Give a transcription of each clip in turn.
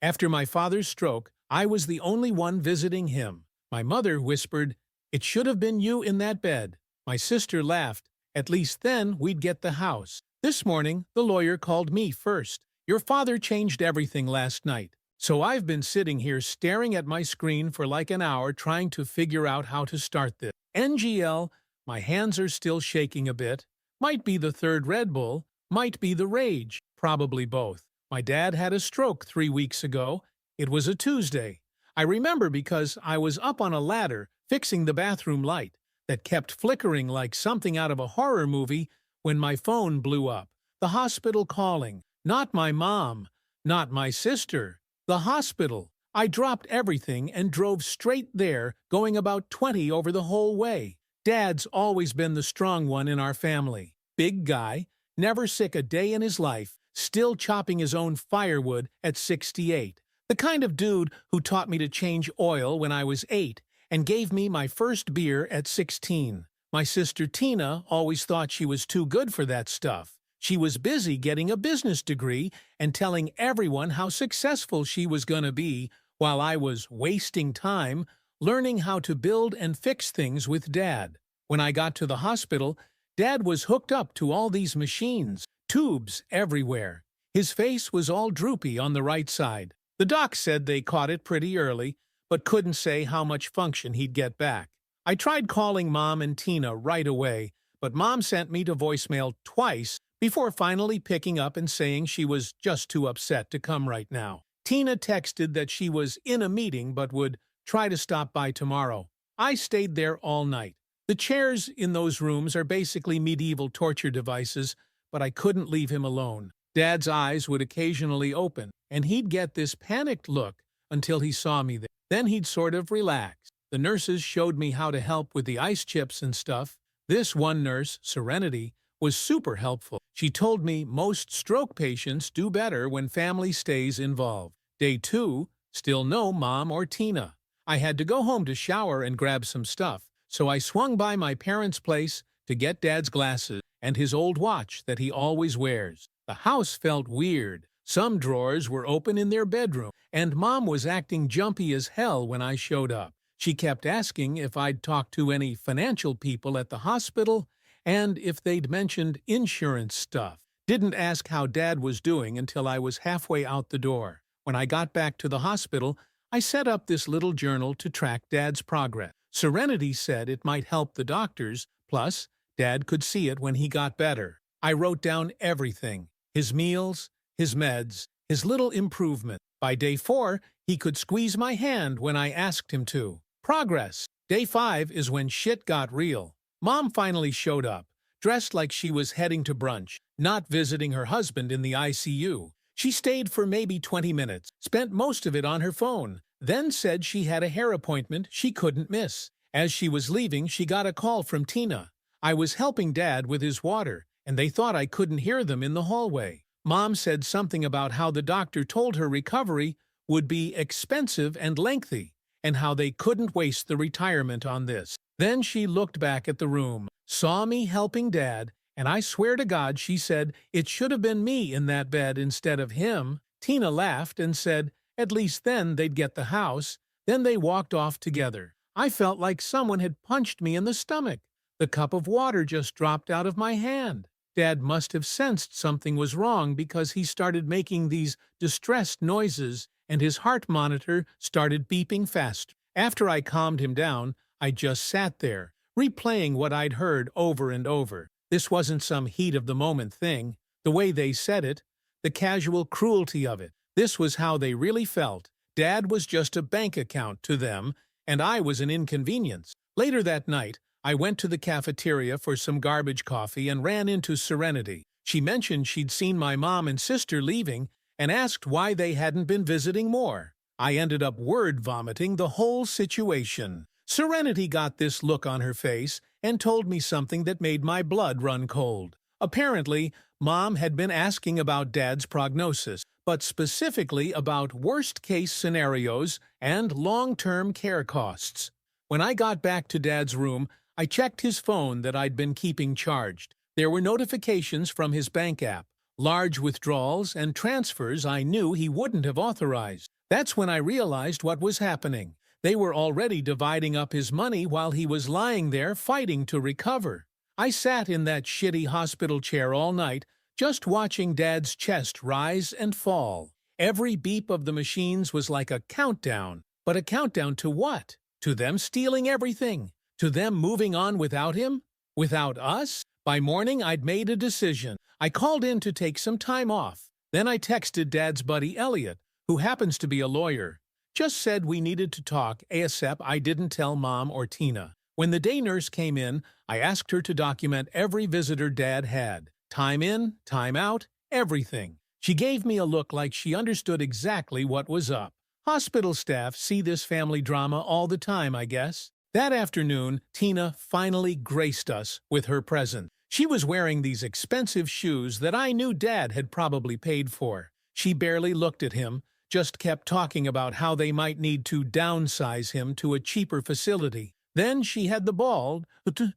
After my father's stroke, I was the only one visiting him. My mother whispered, "It should have been you in that bed." My sister laughed, "At least then we'd get the house." This morning, the lawyer called me first. "Your father changed everything last night." So I've been sitting here staring at my screen for like an hour trying to figure out how to start this. NGL, my hands are still shaking a bit. Might be the third Red Bull, might be the rage, probably both. My dad had a stroke 3 weeks ago. It was a Tuesday. I remember because I was up on a ladder fixing the bathroom light that kept flickering like something out of a horror movie when my phone blew up. The hospital calling. Not my mom, not my sister. The hospital. I dropped everything and drove straight there, going about 20 over the whole way. Dad's always been the strong one in our family. Big guy, never sick a day in his life, still chopping his own firewood at 68. The kind of dude who taught me to change oil when I was 8 and gave me my first beer at 16. My sister Tina always thought she was too good for that stuff. She was busy getting a business degree and telling everyone how successful she was gonna be, while I was wasting time learning how to build and fix things with Dad. When I got to the hospital, Dad was hooked up to all these machines, tubes everywhere. His face was all droopy on the right side. The doc said they caught it pretty early, but couldn't say how much function he'd get back. I tried calling Mom and Tina right away, but Mom sent me to voicemail twice before finally picking up and saying she was just too upset to come right now. Tina texted that she was in a meeting but would try to stop by tomorrow. I stayed there all night. The chairs in those rooms are basically medieval torture devices, but I couldn't leave him alone. Dad's eyes would occasionally open, and he'd get this panicked look until he saw me there. Then he'd sort of relax. The nurses showed me how to help with the ice chips and stuff. This one nurse, Serenity, was super helpful. She told me most stroke patients do better when family stays involved. Day 2, still no Mom or Tina. I had to go home to shower and grab some stuff, so I swung by my parents' place to get Dad's glasses and his old watch that he always wears. The house felt weird. Some drawers were open in their bedroom, and Mom was acting jumpy as hell when I showed up. She kept asking if I'd talked to any financial people at the hospital and if they'd mentioned insurance stuff. Didn't ask how Dad was doing until I was halfway out the door. When I got back to the hospital, I set up this little journal to track Dad's progress. Serenity said it might help the doctors, plus Dad could see it when he got better. I wrote down everything: his meals, his meds, his little improvement. By day 4, he could squeeze my hand when I asked him to. Progress. Day 5 is when shit got real. Mom finally showed up, dressed like she was heading to brunch, not visiting her husband in the ICU. She stayed for maybe 20 minutes, spent most of it on her phone, then said she had a hair appointment she couldn't miss. As she was leaving, she got a call from Tina. I was helping Dad with his water, and they thought I couldn't hear them in the hallway. Mom said something about how the doctor told her recovery would be expensive and lengthy, and how they couldn't waste the retirement on this. Then she looked back at the room, saw me helping Dad, and I swear to God she said it should have been me in that bed instead of him. Tina laughed and said at least then they'd get the house. Then they walked off together. I felt like someone had punched me in the stomach. The cup of water just dropped out of my hand. Dad must have sensed something was wrong because he started making these distressed noises and his heart monitor started beeping fast. After I calmed him down, I just sat there, replaying what I'd heard over and over. This wasn't some heat-of-the-moment thing. The way they said it, the casual cruelty of it, this was how they really felt. Dad was just a bank account to them, and I was an inconvenience. Later that night, I went to the cafeteria for some garbage coffee and ran into Serenity. She mentioned she'd seen my mom and sister leaving and asked why they hadn't been visiting more. I ended up word-vomiting the whole situation. Serenity got this look on her face and told me something that made my blood run cold. Apparently, Mom had been asking about Dad's prognosis, but specifically about worst-case scenarios and long-term care costs. When I got back to Dad's room, I checked his phone that I'd been keeping charged. There were notifications from his bank app, large withdrawals and transfers I knew he wouldn't have authorized. That's when I realized what was happening. They were already dividing up his money while he was lying there fighting to recover. I sat in that shitty hospital chair all night, just watching Dad's chest rise and fall. Every beep of the machines was like a countdown. But a countdown to what? To them stealing everything? To them moving on without him? Without us? By morning, I'd made a decision. I called in to take some time off. Then I texted Dad's buddy Elliot, who happens to be a lawyer. Just said we needed to talk ASAP. I didn't tell Mom or Tina. When the day nurse came in, I asked her to document every visitor Dad had. Time in, time out, everything. She gave me a look like she understood exactly what was up. Hospital staff see this family drama all the time, I guess. That afternoon, Tina finally graced us with her presence. She was wearing these expensive shoes that I knew Dad had probably paid for. She barely looked at him, just kept talking about how they might need to downsize him to a cheaper facility. Then she had the ball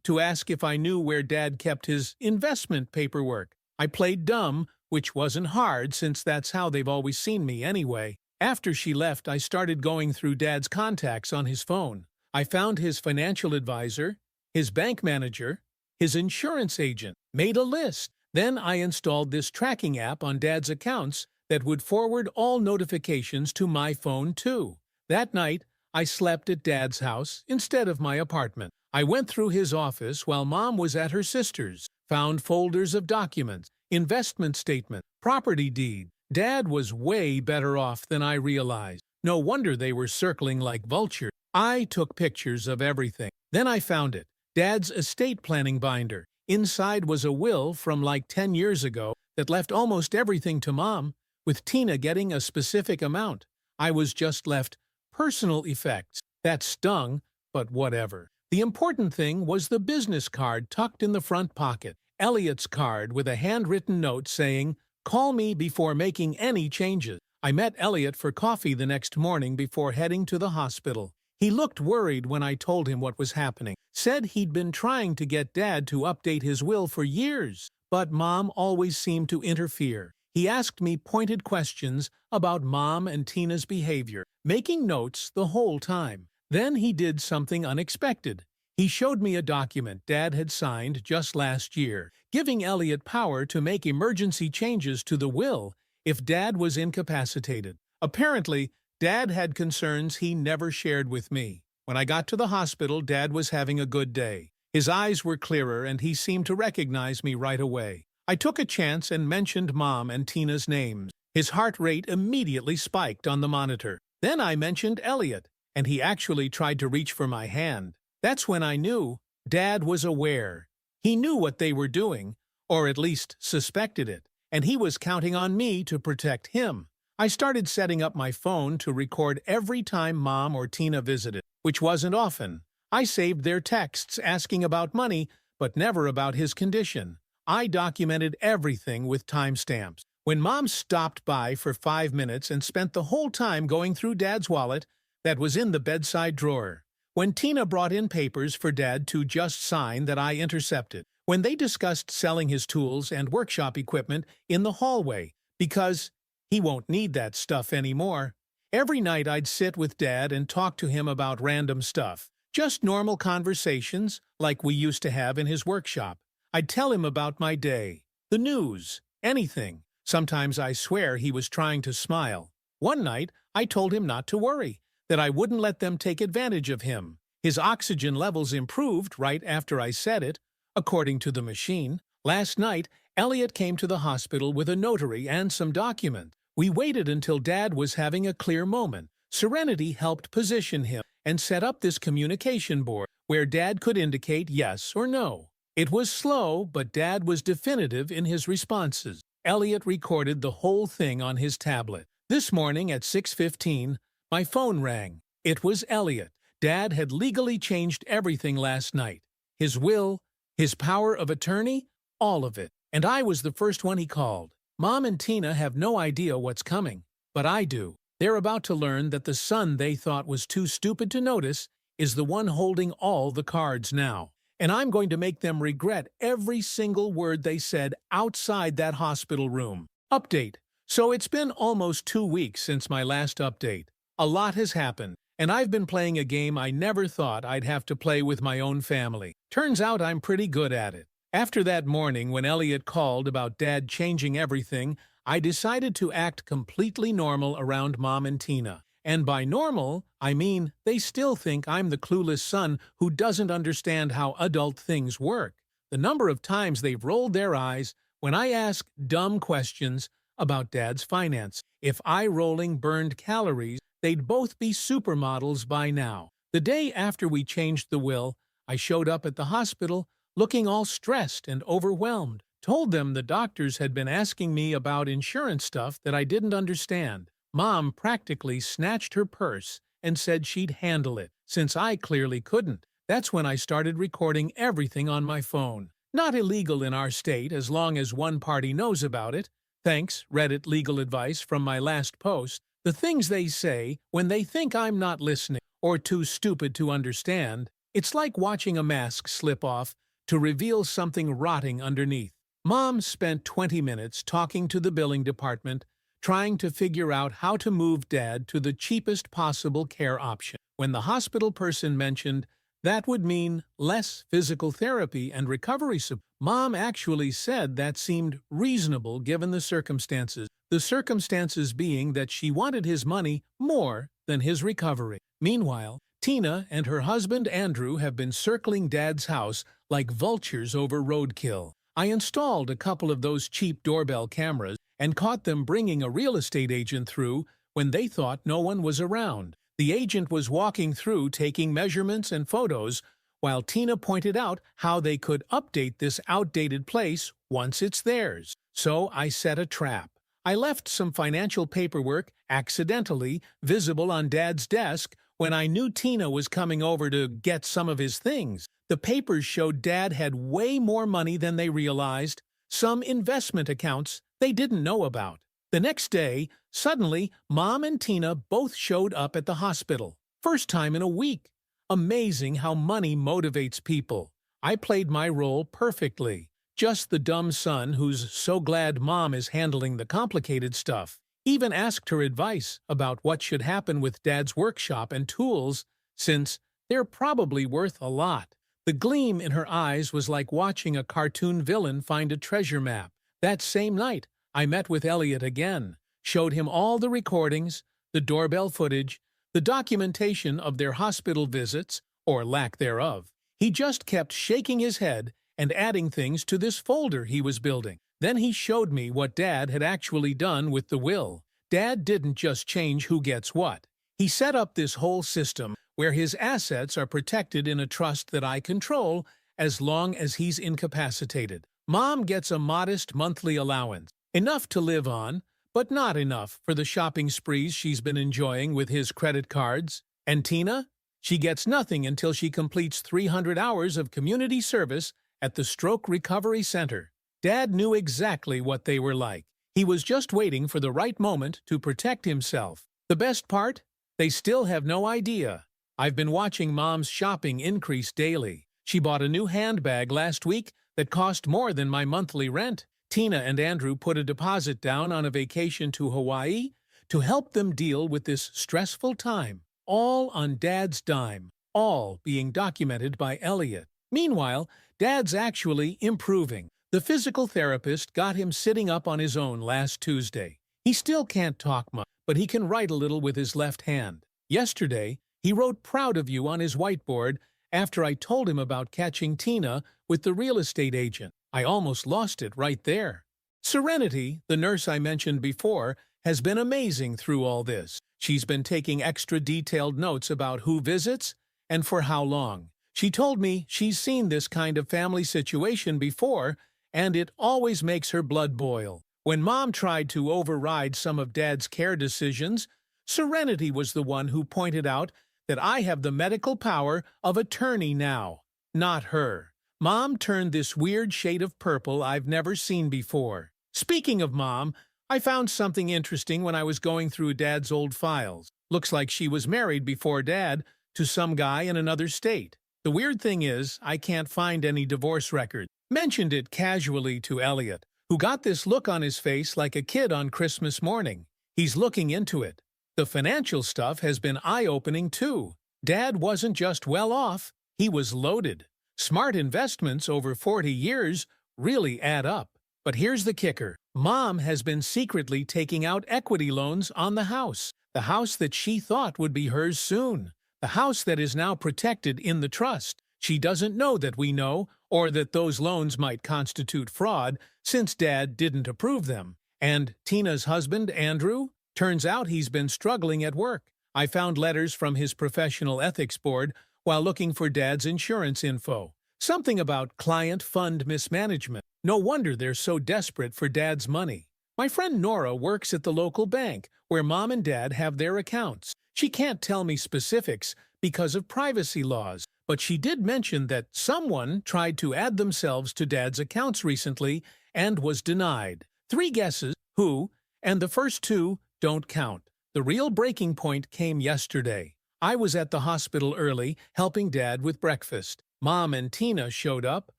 to ask if I knew where Dad kept his investment paperwork. I played dumb, which wasn't hard since that's how they've always seen me anyway. After she left, I started going through Dad's contacts on his phone. I found his financial advisor, his bank manager, his insurance agent, made a list. Then I installed this tracking app on Dad's accounts that would forward all notifications to my phone too. That night, I slept at Dad's house instead of my apartment. I went through his office while Mom was at her sister's, found folders of documents, investment statement, property deed. Dad was way better off than I realized. No wonder they were circling like vultures. I took pictures of everything. Then I found it. Dad's estate planning binder. Inside was a will from like 10 years ago that left almost everything to Mom, with Tina getting a specific amount. I was just left personal effects. That stung, but whatever. The important thing was the business card tucked in the front pocket. Elliot's card with a handwritten note saying, "Call me before making any changes." I met Elliot for coffee the next morning before heading to the hospital. He looked worried when I told him what was happening. Said he'd been trying to get Dad to update his will for years, but Mom always seemed to interfere. He asked me pointed questions about Mom and Tina's behavior, making notes the whole time. Then he did something unexpected. He showed me a document Dad had signed just last year, giving Elliot power to make emergency changes to the will if Dad was incapacitated. Apparently, Dad had concerns he never shared with me. When I got to the hospital, Dad was having a good day. His eyes were clearer and he seemed to recognize me right away. I took a chance and mentioned Mom and Tina's names. His heart rate immediately spiked on the monitor. Then I mentioned Elliot, and he actually tried to reach for my hand. That's when I knew Dad was aware. He knew what they were doing, or at least suspected it, and he was counting on me to protect him. I started setting up my phone to record every time Mom or Tina visited, which wasn't often. I saved their texts asking about money, but never about his condition. I documented everything with timestamps. When Mom stopped by for 5 minutes and spent the whole time going through Dad's wallet that was in the bedside drawer. When Tina brought in papers for Dad to just sign that I intercepted. When they discussed selling his tools and workshop equipment in the hallway, because he won't need that stuff anymore. Every night I'd sit with Dad and talk to him about random stuff. Just normal conversations like we used to have in his workshop. I'd tell him about my day, the news, anything. Sometimes I swear he was trying to smile. One night, I told him not to worry, that I wouldn't let them take advantage of him. His oxygen levels improved right after I said it, according to the machine. Last night, Elliot came to the hospital with a notary and some documents. We waited until Dad was having a clear moment. Serenity helped position him and set up this communication board where Dad could indicate yes or no. It was slow, but Dad was definitive in his responses. Elliot recorded the whole thing on his tablet. This morning at 6:15, my phone rang. It was Elliot. Dad had legally changed everything last night. His will, his power of attorney, all of it. And I was the first one he called. Mom and Tina have no idea what's coming, but I do. They're about to learn that the son they thought was too stupid to notice is the one holding all the cards now. And I'm going to make them regret every single word they said outside that hospital room. Update. So it's been almost 2 weeks since my last update. A lot has happened, and I've been playing a game I never thought I'd have to play with my own family. Turns out I'm pretty good at it. After that morning when Elliot called about Dad changing everything, I decided to act completely normal around Mom and Tina. And by normal, I mean they still think I'm the clueless son who doesn't understand how adult things work. The number of times they've rolled their eyes when I ask dumb questions about Dad's finance. If eye-rolling burned calories, they'd both be supermodels by now. The day after we changed the will, I showed up at the hospital looking all stressed and overwhelmed. Told them the doctors had been asking me about insurance stuff that I didn't understand. Mom practically snatched her purse and said she'd handle it, since I clearly couldn't. That's when I started recording everything on my phone. Not illegal in our state as long as one party knows about it. Thanks, Reddit legal advice from my last post. The things they say when they think I'm not listening or too stupid to understand. It's like watching a mask slip off to reveal something rotting underneath. Mom spent 20 minutes talking to the billing department, trying to figure out how to move Dad to the cheapest possible care option. When the hospital person mentioned that would mean less physical therapy and recovery support, Mom actually said that seemed reasonable given the circumstances. The circumstances being that she wanted his money more than his recovery. Meanwhile, Tina and her husband Andrew have been circling Dad's house like vultures over roadkill. I installed a couple of those cheap doorbell cameras and caught them bringing a real estate agent through when they thought no one was around. The agent was walking through taking measurements and photos while Tina pointed out how they could update this outdated place once it's theirs. So I set a trap. I left some financial paperwork accidentally visible on Dad's desk when I knew Tina was coming over to get some of his things. The papers showed Dad had way more money than they realized, some investment accounts they didn't know about. The next day, suddenly, Mom and Tina both showed up at the hospital. First time in a week. Amazing how money motivates people. I played my role perfectly. Just the dumb son who's so glad Mom is handling the complicated stuff. Even asked her advice about what should happen with Dad's workshop and tools, since they're probably worth a lot. The gleam in her eyes was like watching a cartoon villain find a treasure map. That same night, I met with Elliot again, showed him all the recordings, the doorbell footage, the documentation of their hospital visits, or lack thereof. He just kept shaking his head and adding things to this folder he was building. Then he showed me what Dad had actually done with the will. Dad didn't just change who gets what. He set up this whole system where his assets are protected in a trust that I control as long as he's incapacitated. Mom gets a modest monthly allowance, enough to live on, but not enough for the shopping sprees she's been enjoying with his credit cards. And Tina? She gets nothing until she completes 300 hours of community service at the Stroke Recovery Center. Dad knew exactly what they were like. He was just waiting for the right moment to protect himself. The best part? They still have no idea. I've been watching Mom's shopping increase daily. She bought a new handbag last week that cost more than my monthly rent. Tina and Andrew put a deposit down on a vacation to Hawaii to help them deal with this stressful time. All on Dad's dime, all being documented by Elliot. Meanwhile, Dad's actually improving. The physical therapist got him sitting up on his own last Tuesday. He still can't talk much, but he can write a little with his left hand. Yesterday, he wrote "proud of you" on his whiteboard after I told him about catching Tina with the real estate agent. I almost lost it right there. Serenity, the nurse I mentioned before, has been amazing through all this. She's been taking extra detailed notes about who visits and for how long. She told me she's seen this kind of family situation before, and it always makes her blood boil. When Mom tried to override some of Dad's care decisions, Serenity was the one who pointed out that I have the medical power of attorney now, not her. Mom turned this weird shade of purple I've never seen before. Speaking of Mom, I found something interesting when I was going through Dad's old files. Looks like she was married before Dad to some guy in another state. The weird thing is, I can't find any divorce records. Mentioned it casually to Elliot, who got this look on his face like a kid on Christmas morning. He's looking into it. The financial stuff has been eye-opening too. Dad wasn't just well off, he was loaded. Smart investments over 40 years really add up. But here's the kicker. Mom has been secretly taking out equity loans on the house that she thought would be hers soon, the house that is now protected in the trust. She doesn't know that we know, or that those loans might constitute fraud, since Dad didn't approve them. And Tina's husband, Andrew? Turns out he's been struggling at work. I found letters from his professional ethics board while looking for Dad's insurance info. Something about client fund mismanagement. No wonder they're so desperate for Dad's money. My friend Nora works at the local bank where Mom and Dad have their accounts. She can't tell me specifics because of privacy laws, but she did mention that someone tried to add themselves to Dad's accounts recently and was denied. 3 guesses, who, and the first 2 don't count. The real breaking point came yesterday. I was at the hospital early, helping Dad with breakfast. Mom and Tina showed up,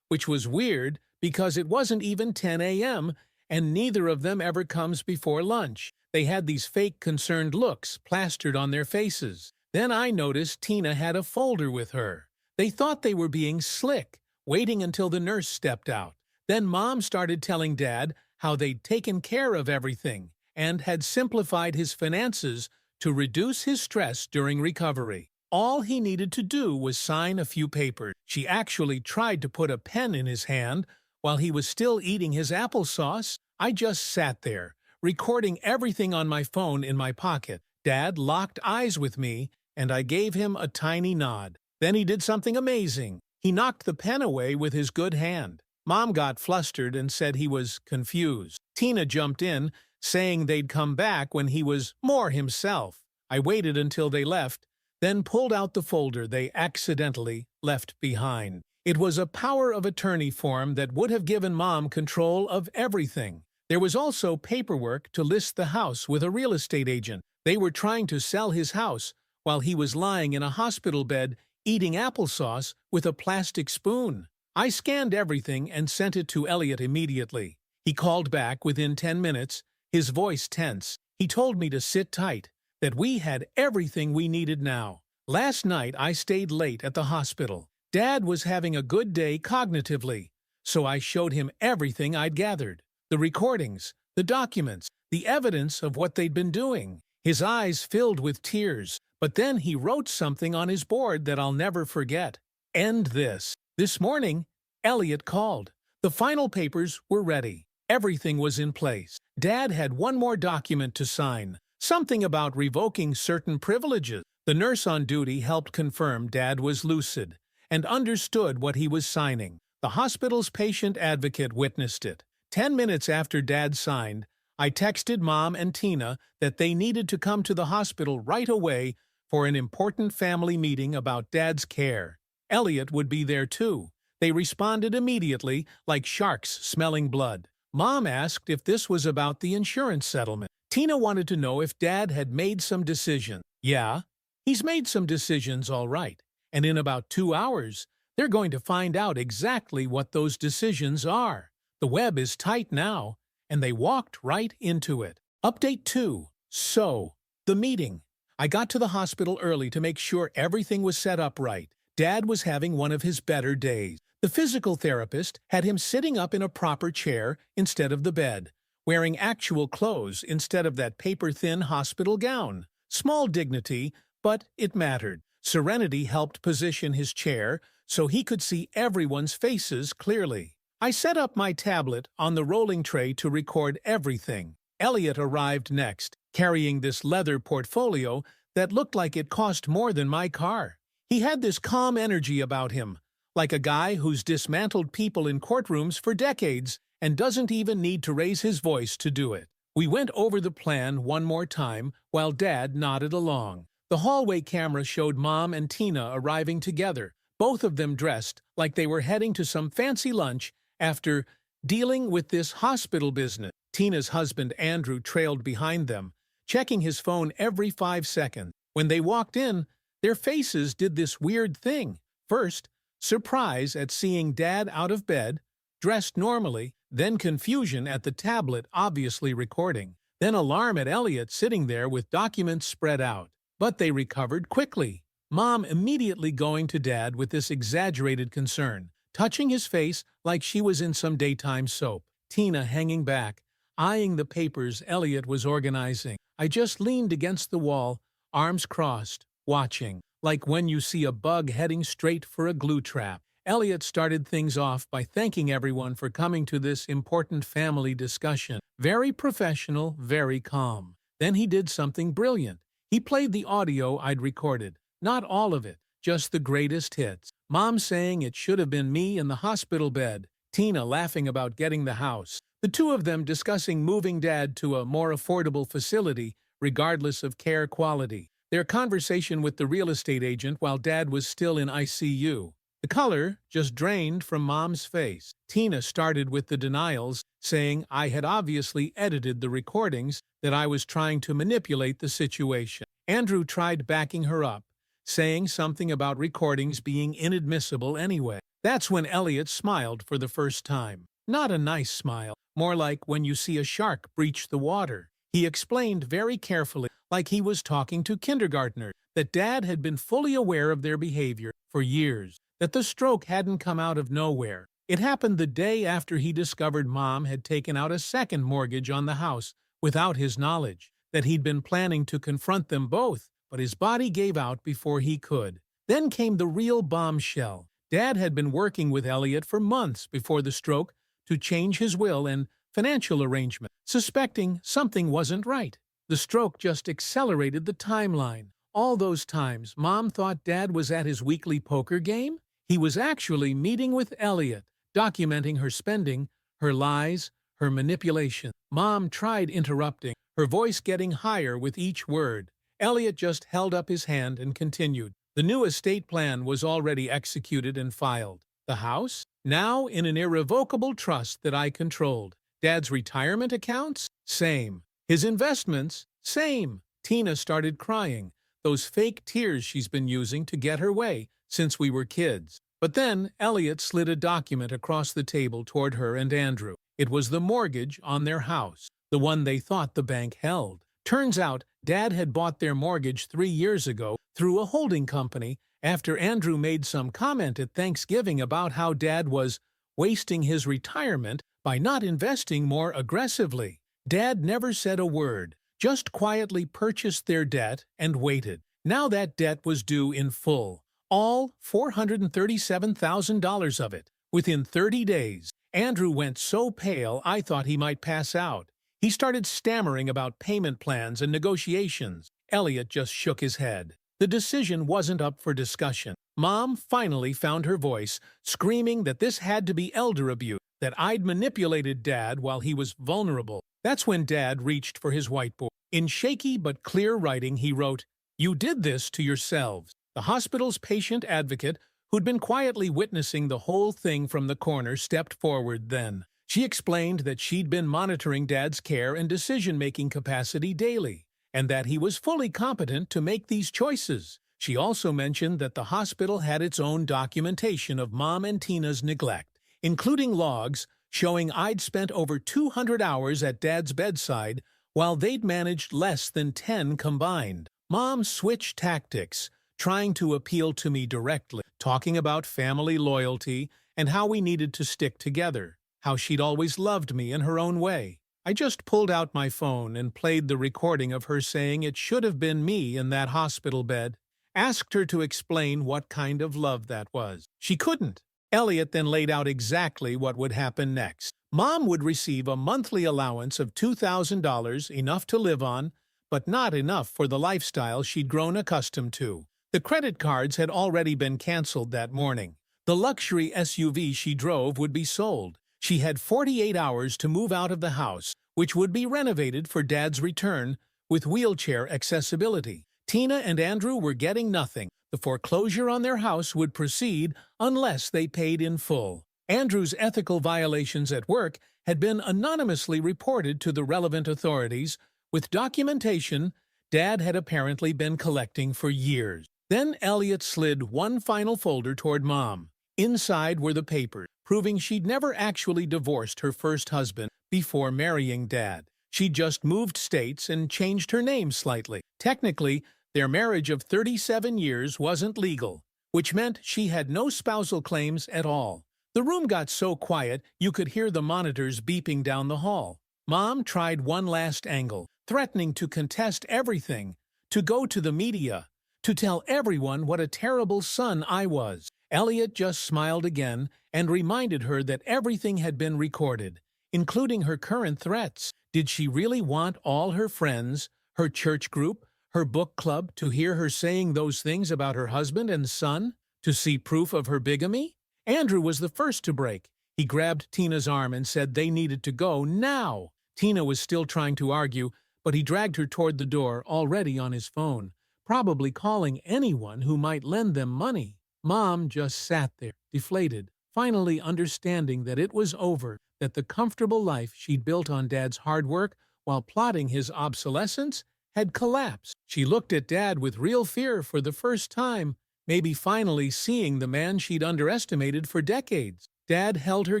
which was weird because it wasn't even 10 a.m., and neither of them ever comes before lunch. They had these fake concerned looks plastered on their faces. Then I noticed Tina had a folder with her. They thought they were being slick, waiting until the nurse stepped out. Then Mom started telling Dad how they'd taken care of everything and had simplified his finances to reduce his stress during recovery. All he needed to do was sign a few papers. She actually tried to put a pen in his hand while he was still eating his applesauce. I just sat there, recording everything on my phone in my pocket. Dad locked eyes with me, and I gave him a tiny nod. Then he did something amazing. He knocked the pen away with his good hand. Mom got flustered and said he was confused. Tina jumped in, saying they'd come back when he was more himself. I waited until they left, then pulled out the folder they accidentally left behind. It was a power of attorney form that would have given Mom control of everything. There was also paperwork to list the house with a real estate agent. They were trying to sell his house while he was lying in a hospital bed eating applesauce with a plastic spoon. I scanned everything and sent it to Elliot immediately. He called back within 10 minutes, his voice tense. He told me to sit tight, that we had everything we needed now. Last night I stayed late at the hospital. Dad was having a good day cognitively, so I showed him everything I'd gathered. The recordings, the documents, the evidence of what they'd been doing. His eyes filled with tears, but then he wrote something on his board that I'll never forget. End this. This morning, Elliot called. The final papers were ready. Everything was in place. Dad had one more document to sign, something about revoking certain privileges. The nurse on duty helped confirm Dad was lucid and understood what he was signing. The hospital's patient advocate witnessed it. 10 minutes after Dad signed, I texted Mom and Tina that they needed to come to the hospital right away for an important family meeting about Dad's care. Elliot would be there too. They responded immediately, like sharks smelling blood. Mom asked if this was about the insurance settlement. Tina wanted to know if Dad had made some decisions. Yeah, he's made some decisions all right. And in about 2 hours, they're going to find out exactly what those decisions are. The web is tight now, and they walked right into it. Update 2. So, the meeting. I got to the hospital early to make sure everything was set up right. Dad was having one of his better days. The physical therapist had him sitting up in a proper chair instead of the bed, wearing actual clothes instead of that paper-thin hospital gown. Small dignity, but it mattered. Serenity helped position his chair so he could see everyone's faces clearly. I set up my tablet on the rolling tray to record everything. Elliot arrived next, carrying this leather portfolio that looked like it cost more than my car. He had this calm energy about him, like a guy who's dismantled people in courtrooms for decades and doesn't even need to raise his voice to do it. We went over the plan one more time while Dad nodded along. The hallway camera showed Mom and Tina arriving together, both of them dressed like they were heading to some fancy lunch after dealing with this hospital business. Tina's husband Andrew trailed behind them, checking his phone every 5 seconds. When they walked in, their faces did this weird thing. First, surprise at seeing Dad out of bed, dressed normally, then confusion at the tablet obviously recording, then alarm at Elliot sitting there with documents spread out. But they recovered quickly. Mom immediately going to Dad with this exaggerated concern, touching his face like she was in some daytime soap. Tina hanging back, eyeing the papers Elliot was organizing. I just leaned against the wall, arms crossed, watching, like when you see a bug heading straight for a glue trap. Elliot started things off by thanking everyone for coming to this important family discussion. Very professional, very calm. Then he did something brilliant. He played the audio I'd recorded. Not all of it, just the greatest hits. Mom saying it should have been me in the hospital bed. Tina laughing about getting the house. The two of them discussing moving Dad to a more affordable facility, regardless of care quality. Their conversation with the real estate agent while Dad was still in ICU. The color just drained from Mom's face. Tina started with the denials, saying I had obviously edited the recordings, that I was trying to manipulate the situation. Andrew tried backing her up, saying something about recordings being inadmissible anyway. That's when Elliot smiled for the first time. Not a nice smile, more like when you see a shark breach the water. He explained very carefully, like he was talking to kindergartners, that Dad had been fully aware of their behavior for years, that the stroke hadn't come out of nowhere. It happened the day after he discovered Mom had taken out a second mortgage on the house without his knowledge, that he'd been planning to confront them both, but his body gave out before he could. Then came the real bombshell. Dad had been working with Elliot for months before the stroke to change his will and financial arrangement, suspecting something wasn't right. The stroke just accelerated the timeline. All those times Mom thought Dad was at his weekly poker game, he was actually meeting with Elliot, documenting her spending, her lies, her manipulation. Mom tried interrupting, her voice getting higher with each word. Elliot just held up his hand and continued. The new estate plan was already executed and filed. The house? Now in an irrevocable trust that I controlled. Dad's retirement accounts? Same. His investments? Same. Tina started crying. Those fake tears she's been using to get her way since we were kids. But then Elliot slid a document across the table toward her and Andrew. It was the mortgage on their house, the one they thought the bank held. Turns out Dad had bought their mortgage 3 years ago through a holding company after Andrew made some comment at Thanksgiving about how Dad was wasting his retirement by not investing more aggressively. Dad never said a word, just quietly purchased their debt and waited. Now that debt was due in full, all $437,000 of it, within 30 days. Andrew went so pale I thought he might pass out. He started stammering about payment plans and negotiations. Elliot just shook his head. The decision wasn't up for discussion. Mom finally found her voice, screaming that this had to be elder abuse, that I'd manipulated Dad while he was vulnerable. That's when Dad reached for his whiteboard. In shaky but clear writing, he wrote, "You did this to yourselves." The hospital's patient advocate, who'd been quietly witnessing the whole thing from the corner, stepped forward then. She explained that she'd been monitoring Dad's care and decision-making capacity daily, and that he was fully competent to make these choices. She also mentioned that the hospital had its own documentation of Mom and Tina's neglect, including logs showing I'd spent over 200 hours at Dad's bedside while they'd managed less than 10 combined. Mom switched tactics, trying to appeal to me directly, talking about family loyalty and how we needed to stick together, how she'd always loved me in her own way. I just pulled out my phone and played the recording of her saying it should have been me in that hospital bed. Asked her to explain what kind of love that was. She couldn't. Elliot then laid out exactly what would happen next. Mom would receive a monthly allowance of $2,000, enough to live on, but not enough for the lifestyle she'd grown accustomed to. The credit cards had already been canceled that morning. The luxury SUV she drove would be sold. She had 48 hours to move out of the house, which would be renovated for Dad's return with wheelchair accessibility. Tina and Andrew were getting nothing. The foreclosure on their house would proceed unless they paid in full. Andrew's ethical violations at work had been anonymously reported to the relevant authorities, with documentation Dad had apparently been collecting for years. Then Elliot slid one final folder toward Mom. Inside were the papers, proving she'd never actually divorced her first husband before marrying Dad. She'd just moved states and changed her name slightly. Technically, their marriage of 37 years wasn't legal, which meant she had no spousal claims at all. The room got so quiet you could hear the monitors beeping down the hall. Mom tried one last angle, threatening to contest everything, to go to the media, to tell everyone what a terrible son I was. Elliot just smiled again and reminded her that everything had been recorded, including her current threats. Did she really want all her friends, her church group, her book club to hear her saying those things about her husband and son? To see proof of her bigamy? Andrew was the first to break. He grabbed Tina's arm and said they needed to go now. Tina was still trying to argue, but he dragged her toward the door, already on his phone, probably calling anyone who might lend them money. Mom just sat there, deflated, finally understanding that it was over, that the comfortable life she'd built on Dad's hard work while plotting his obsolescence had collapsed. She looked at Dad with real fear for the first time, maybe finally seeing the man she'd underestimated for decades. Dad held her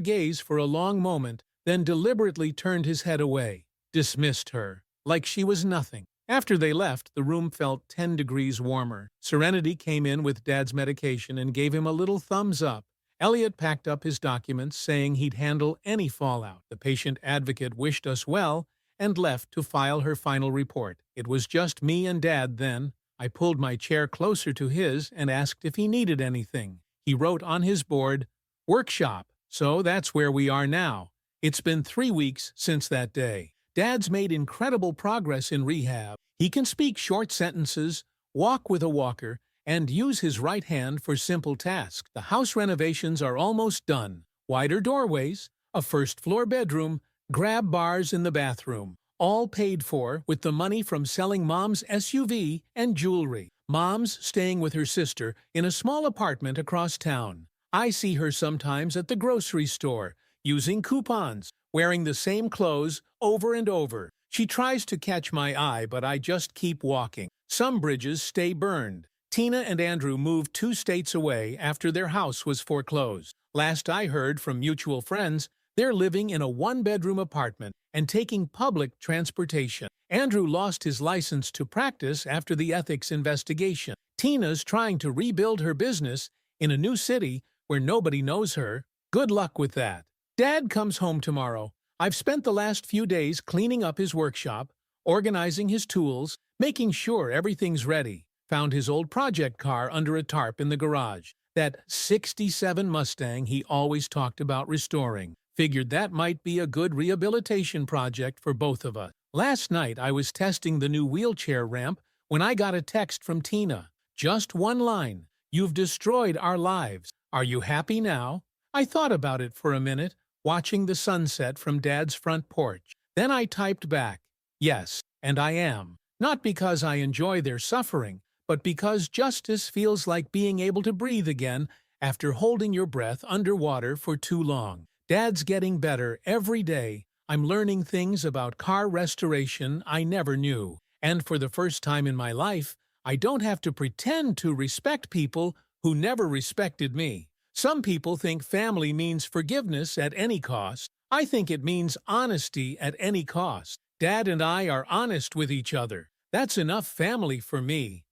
gaze for a long moment, then deliberately turned his head away, dismissed her, like she was nothing. After they left, the room felt 10 degrees warmer. Serenity came in with Dad's medication and gave him a little thumbs up. Elliot packed up his documents, saying he'd handle any fallout. The patient advocate wished us well and left to file her final report. It was just me and Dad then. I pulled my chair closer to his and asked if he needed anything. He wrote on his board, "Workshop." So that's where we are now. It's been 3 weeks since that day. Dad's made incredible progress in rehab. He can speak short sentences, walk with a walker, and use his right hand for simple tasks. The house renovations are almost done. Wider doorways, a first-floor bedroom, grab bars in the bathroom. All paid for with the money from selling Mom's SUV and jewelry. Mom's staying with her sister in a small apartment across town. I see her sometimes at the grocery store, using coupons, wearing the same clothes over and over. She tries to catch my eye, but I just keep walking. Some bridges stay burned. Tina and Andrew moved 2 states away after their house was foreclosed. Last I heard from mutual friends, they're living in a 1-bedroom apartment and taking public transportation. Andrew lost his license to practice after the ethics investigation. Tina's trying to rebuild her business in a new city where nobody knows her. Good luck with that. Dad comes home tomorrow. I've spent the last few days cleaning up his workshop, organizing his tools, making sure everything's ready. Found his old project car under a tarp in the garage. That '67 Mustang he always talked about restoring. Figured that might be a good rehabilitation project for both of us. Last night I was testing the new wheelchair ramp when I got a text from Tina. Just one line. "You've destroyed our lives. Are you happy now?" I thought about it for a minute, watching the sunset from Dad's front porch. Then I typed back, "Yes, and I am." Not because I enjoy their suffering, but because justice feels like being able to breathe again after holding your breath underwater for too long. Dad's getting better every day. I'm learning things about car restoration I never knew. And for the first time in my life, I don't have to pretend to respect people who never respected me. Some people think family means forgiveness at any cost. I think it means honesty at any cost. Dad and I are honest with each other. That's enough family for me.